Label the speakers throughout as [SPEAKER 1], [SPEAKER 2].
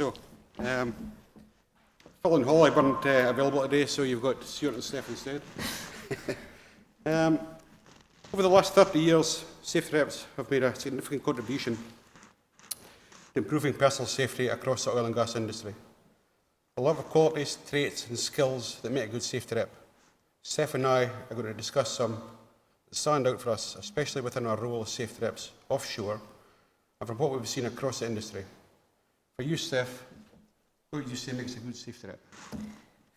[SPEAKER 1] So, Phil and Holly weren't available today, so you've got Stuart and Steph instead. Over the last 30 years, safety reps have made a significant contribution to improving personal safety across the oil and gas industry. A lot of qualities, traits and skills that make a good safety rep. Steph and I are going to discuss some that stand out for us, especially within our role as safety reps offshore and from what we've seen across the industry. For you, Steph, what would you say makes a good safety rep?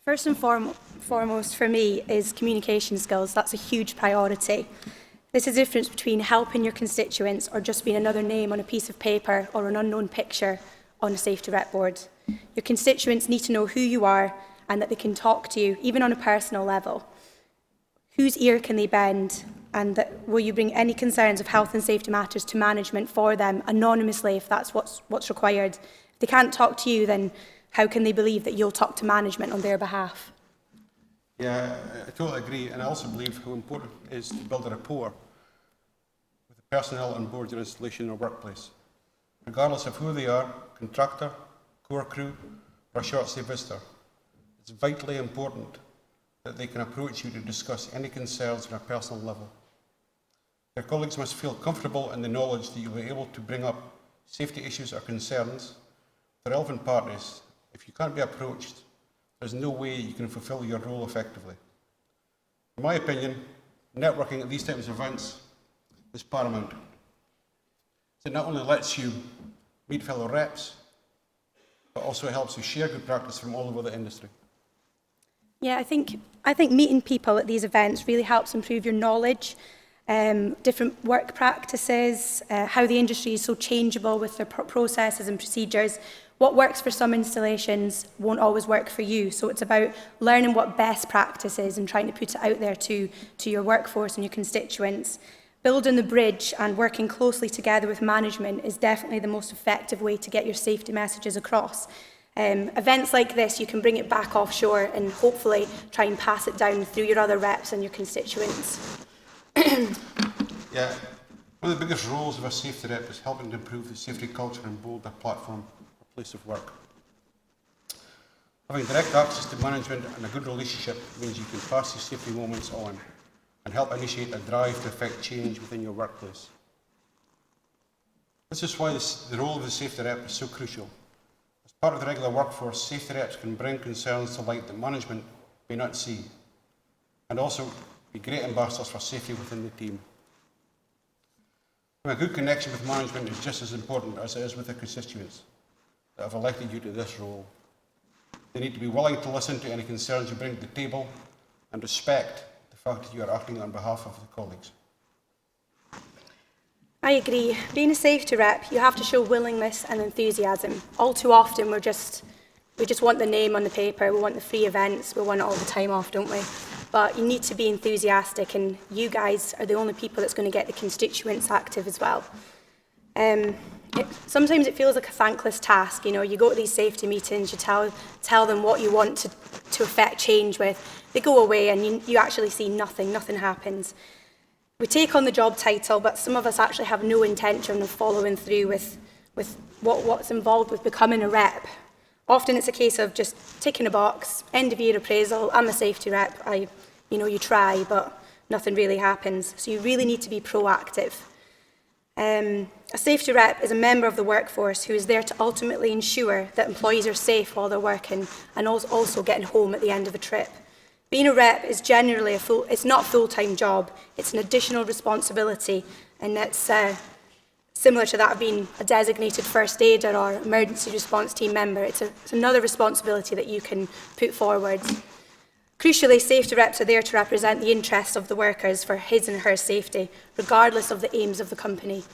[SPEAKER 2] First and foremost for me is communication skills. That's a huge priority. This is the difference between helping your constituents or just being another name on a piece of paper or an unknown picture on a safety rep board. Your constituents need to know who you are and that they can talk to you, even on a personal level. Whose ear can they bend? And that, will you bring any concerns of health and safety matters to management for them anonymously if that's what's required? If they can't talk to you, then how can they believe that you'll talk to management on their behalf?
[SPEAKER 1] Yeah, I totally agree, and I also believe how important it is to build a rapport with the personnel on board your installation or workplace. Regardless of who they are, contractor, core crew, or a short-stay visitor, it's vitally important that they can approach you to discuss any concerns on a personal level. Their colleagues must feel comfortable in the knowledge that you'll be able to bring up safety issues or concerns with the relevant parties. If you can't be approached, there's no way you can fulfill your role effectively. In my opinion, networking at these types of events is paramount. It not only lets you meet fellow reps, but also helps you share good practice from all over the industry.
[SPEAKER 2] Yeah, I think meeting people at these events really helps improve your knowledge, different work practices, how the industry is so changeable with their processes and procedures. What works for some installations won't always work for you. So it's about learning what best practice is and trying to put it out there to your workforce and your constituents. Building the bridge and working closely together with management is definitely the most effective way to get your safety messages across. Events like this, you can bring it back offshore and hopefully try and pass it down through your other reps and your constituents.
[SPEAKER 1] Yeah, one of the biggest roles of a safety rep is helping to improve the safety culture and build a platform or place of work. Having direct access to management and a good relationship means you can pass these safety moments on and help initiate a drive to effect change within your workplace. This is why the role of the safety rep is so crucial. As part of the regular workforce, safety reps can bring concerns to light that management may not see, and also be great ambassadors for safety within the team. A good connection with management is just as important as it is with the constituents that have elected you to this role. They need to be willing to listen to any concerns you bring to the table and respect the fact that you are acting on behalf of the colleagues.
[SPEAKER 2] I agree. Being a safety rep, you have to show willingness and enthusiasm. All too often we just want the name on the paper, we want the free events, we want it all the time off, don't we? But you need to be enthusiastic, and you guys are the only people that's going to get the constituents active as well. Sometimes it feels like a thankless task. You know, you go to these safety meetings, you tell them what you want to affect change with. They go away and you actually see nothing happens. We take on the job title, but some of us actually have no intention of following through with what's involved with becoming a rep. Often it's a case of just ticking a box, end of year appraisal, I'm a safety rep, you try, but nothing really happens. So you really need to be proactive. A safety rep is a member of the workforce who is there to ultimately ensure that employees are safe while they're working and also getting home at the end of a trip. Being a rep is generally it's not a full-time job, it's an additional responsibility, and that's similar to that of being a designated first aider or emergency response team member. It's another responsibility that you can put forward. Crucially, safety reps are there to represent the interests of the workers for his and her safety, regardless of the aims of the company.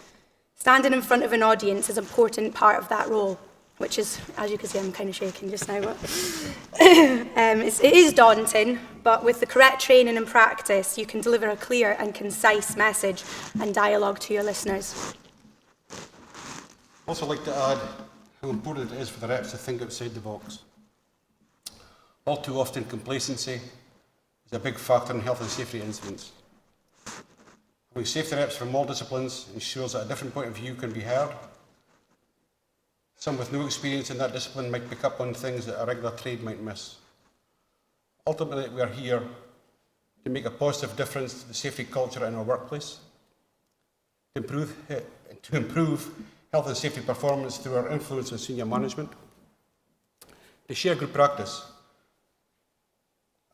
[SPEAKER 2] Standing in front of an audience is an important part of that role, which is, as you can see, I'm kind of shaking just now. But it is daunting, but with the correct training and practice, you can deliver a clear and concise message and dialogue to your listeners.
[SPEAKER 1] I'd also like to add how important it is for the reps to think outside the box. All too often, complacency is a big factor in health and safety incidents. Having safety reps from all disciplines ensures that a different point of view can be heard. Some with no experience in that discipline might pick up on things that a regular trade might miss. Ultimately, we are here to make a positive difference to the safety culture in our workplace, to improve health and safety performance through our influence on senior management, to share good practice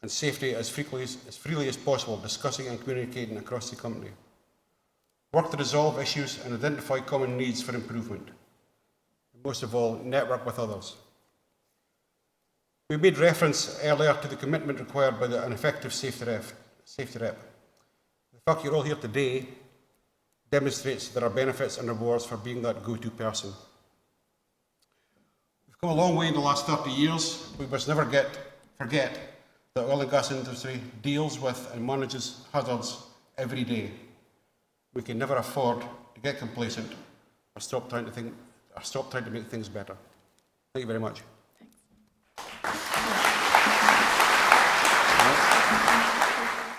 [SPEAKER 1] and safety as freely as possible, discussing and communicating across the company, work to resolve issues and identify common needs for improvement, and most of all, network with others. We made reference earlier to the commitment required by an effective safety rep. The fact you're all here today demonstrates there are benefits and rewards for being that go-to person. We've come a long way in the last 30 years. We must never forget that the oil and gas industry deals with and manages hazards every day. We can never afford to get complacent or stop trying to make things better. Thank you very much.